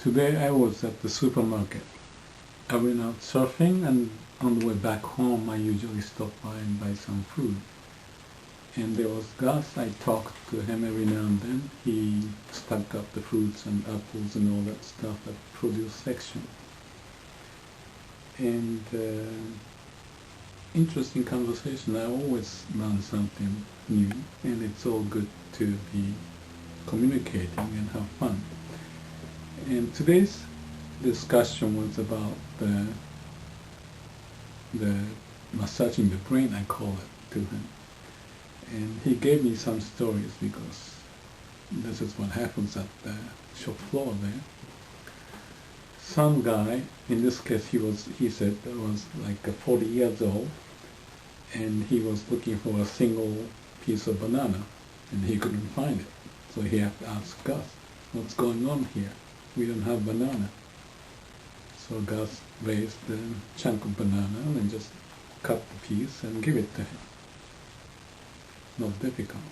Today I was at the supermarket. I went out surfing, and on the way back home I usually stop by and buy some food. And there was Gus. I talked to him every now and then. He stacked up the fruits and apples and all that stuff at produce section. And interesting conversation. I always learn something new, and it's all good to be communicating and have fun. And today's discussion was about the massaging the brain, I call it, to him. And he gave me some stories, because this is what happens at the shop floor there. Some guy, in this case he said was like 40 years old, and he was looking for a single piece of banana, and he couldn't find it. So he had to ask Gus, what's going on here? We don't have banana. So Gus raised the chunk of banana and just cut the piece and give it to him. Not difficult.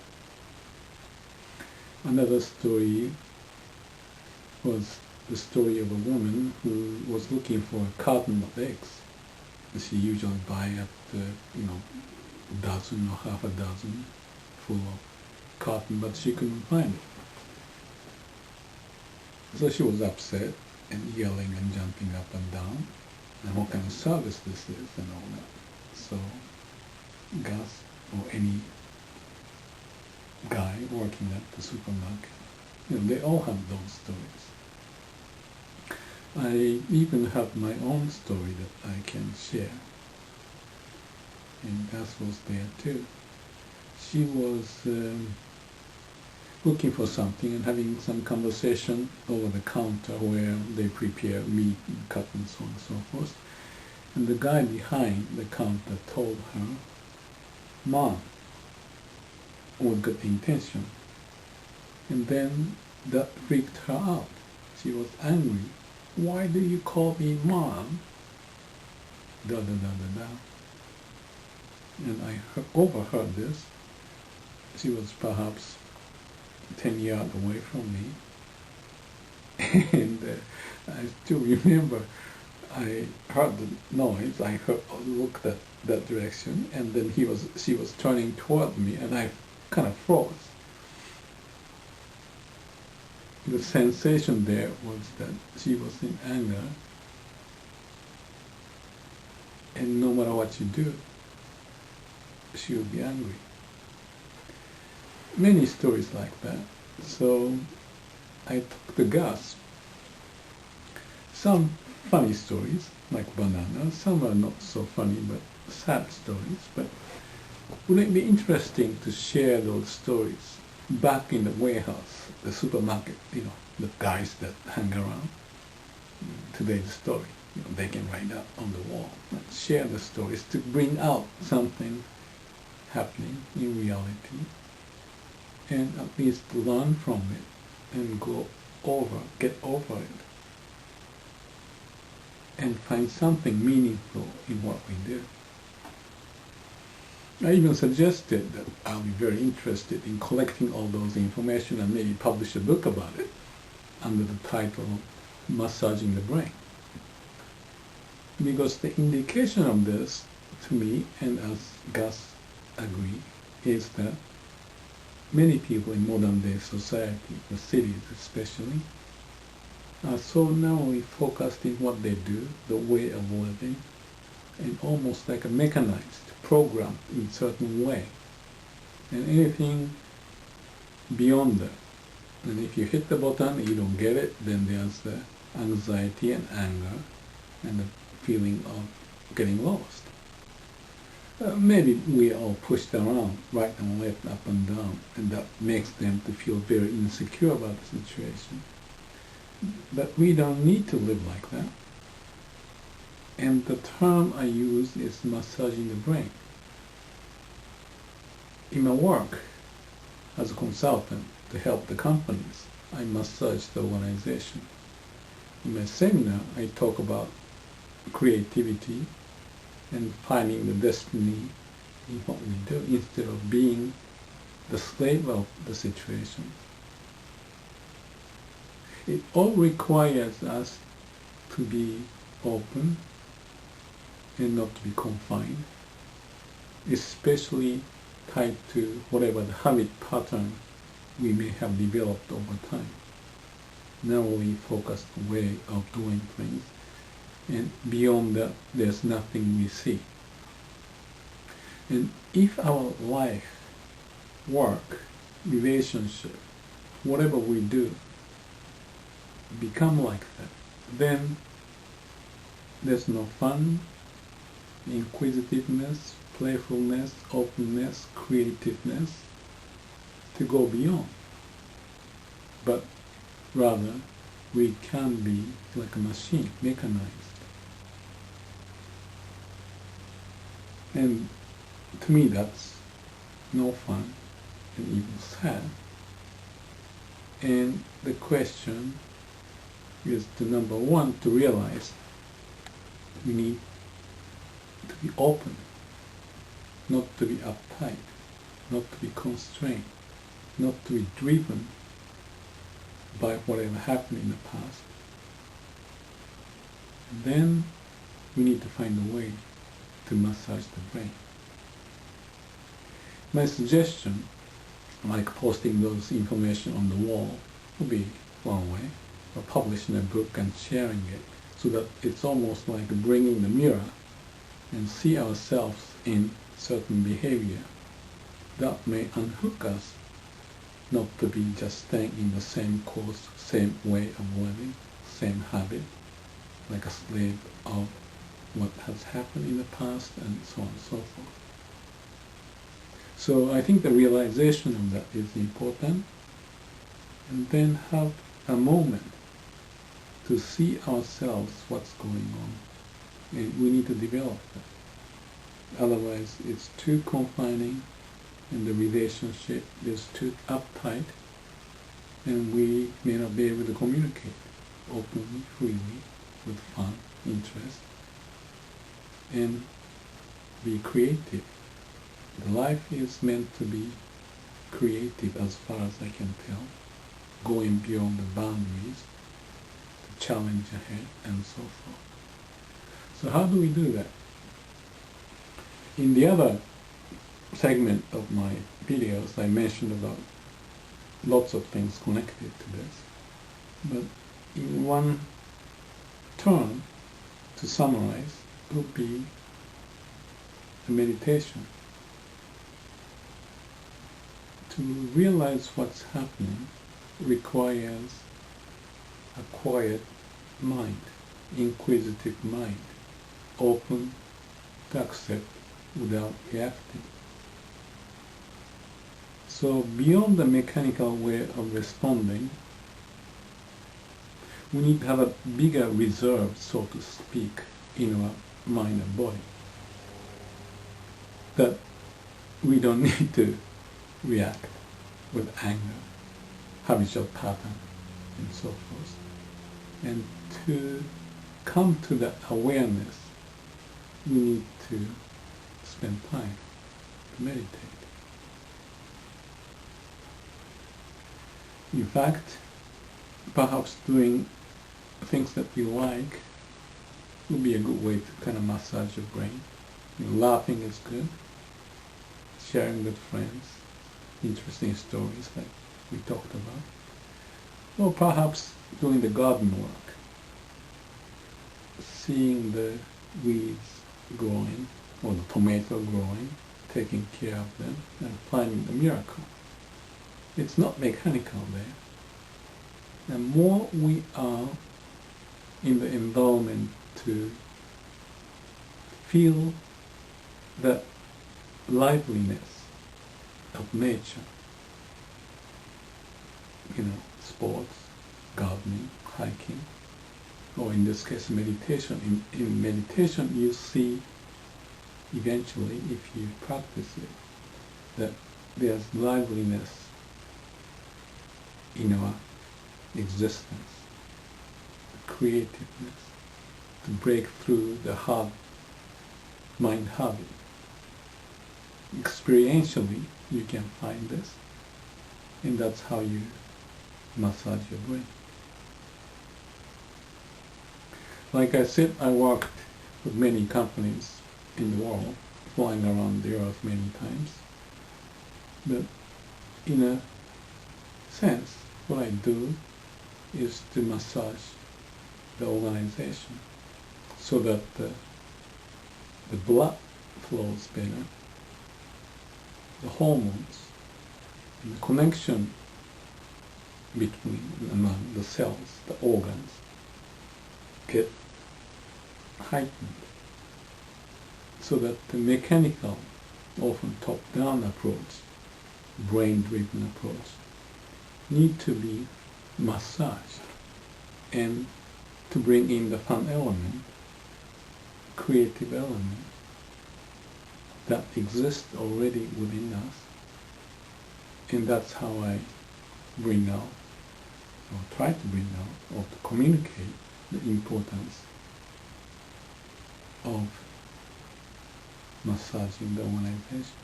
Another story was the story of a woman who was looking for a carton of eggs. She usually buy at a dozen or half a dozen full of carton, but she couldn't find it. So she was upset and yelling and jumping up and down, and what kind of service this is and all that. So Gus, or any guy working at the supermarket, they all have those stories. I even have my own story that I can share. And Gus was there too. She was looking for something and having some conversation over the counter where they prepare meat and cut and so on and so forth. And the guy behind the counter told her, "Mom," with good intention. And then that freaked her out. She was angry. "Why do you call me Mom?" Da da da da da. And I overheard this. She was perhaps 10 yards away from me. And I still remember, I heard the noise, I looked at that direction, and then she was turning toward me, and I kind of froze. The sensation there was that she was in anger, and no matter what you do, she would be angry. Many stories like that. So I took the Gus. Some funny stories, like banana. Some are not so funny, but sad stories. But would it be interesting to share those stories back in the warehouse, the supermarket, the guys that hang around? Today's story, they can write up on the wall. Share the stories to bring out something happening in reality, and at least learn from it and get over it, and find something meaningful in what we do. I even suggested that I'll be very interested in collecting all those information and maybe publish a book about it under the title Massaging the Brain. Because the indication of this, to me, and as Gus agree, is that many people in modern day society, the cities especially, are so narrowly focused in what they do, the way of living, and almost like a mechanized, programmed in a certain way. And anything beyond that, and if you hit the button and you don't get it, then there's the anxiety and anger and the feeling of getting lost. Maybe we are all pushed around, right and left, up and down, and that makes them to feel very insecure about the situation. But we don't need to live like that. And the term I use is massaging the brain. In my work as a consultant to help the companies, I massage the organization. In my seminar, I talk about creativity and finding the destiny in what we do, instead of being the slave of the situation. It all requires us to be open and not to be confined, especially tied to whatever the habit pattern we may have developed over time. Narrowly focused way of doing things, and beyond that there's nothing we see. And if our life, work, relationship, whatever we do become like that, then there's no fun, inquisitiveness, playfulness, openness, creativeness to go beyond. But rather, we can be like a machine, mechanized. And to me, that's no fun and even sad. And the question is to, number one, to realize we need to be open, not to be uptight, not to be constrained, not to be driven by whatever happened in the past. And then we need to find a way to massage the brain. My suggestion, like posting those information on the wall, would be one way, or publishing a book and sharing it, so that it's almost like bringing the mirror and see ourselves in certain behavior that may unhook us not to be just staying in the same course, same way of living, same habit, like a slave of what has happened in the past, and so on and so forth. So I think the realization of that is important, and then have a moment to see ourselves what's going on, and we need to develop that. Otherwise it's too confining, and the relationship is too uptight, and we may not be able to communicate openly, freely, with fun, interest, and be creative. Life is meant to be creative as far as I can tell, going beyond the boundaries, to challenge ahead, and so forth. So how do we do that? In the other segment of my videos, I mentioned about lots of things connected to this. But in one term, to summarize, would be a meditation. To realize what's happening requires a quiet mind, inquisitive mind, open to accept without reacting. So beyond the mechanical way of responding, we need to have a bigger reserve, so to speak, in our mind and body. That we don't need to react with anger, habitual pattern, and so forth. And to come to that awareness, we need to spend time to meditate. In fact, perhaps doing things that we like would be a good way to kind of massage your brain. Laughing is good, sharing with friends, interesting stories like we talked about, or perhaps doing the garden work, seeing the weeds growing or the tomato growing, taking care of them, and finding the miracle. It's not mechanical there. The more we are in the environment to feel that liveliness of nature, sports, gardening, hiking, or in this case meditation. In meditation you see eventually, if you practice it, that there's liveliness in our existence, creativeness, to break through the hard mind habit. Experientially you can find this, and that's how you massage your brain. Like I said, I worked with many companies in the world, flying around the earth many times. But in a sense, what I do is to massage the organization so that the blood flows better, the hormones, and the connection between among the cells, the organs, get heightened, so that the mechanical, often top-down approach, brain-driven approach, need to be massaged, and to bring in the fun element, creative element that exists already within us. And that's how I bring out, or try to bring out, or to communicate the importance of massaging the organization.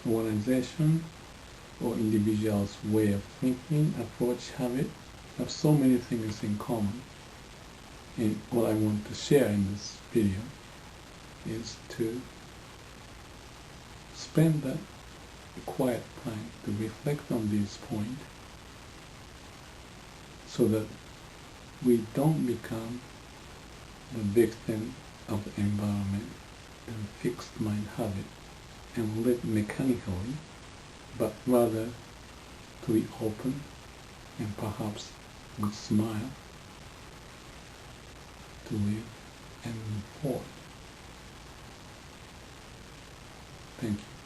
Organization or individual's way of thinking, approach, habit, have so many things in common. And what I want to share in this video is to spend that quiet time to reflect on these points so that we don't become the victim of the environment and fixed mind habit and live mechanically, but rather to be open and perhaps with smile to live and move forward. Thank you.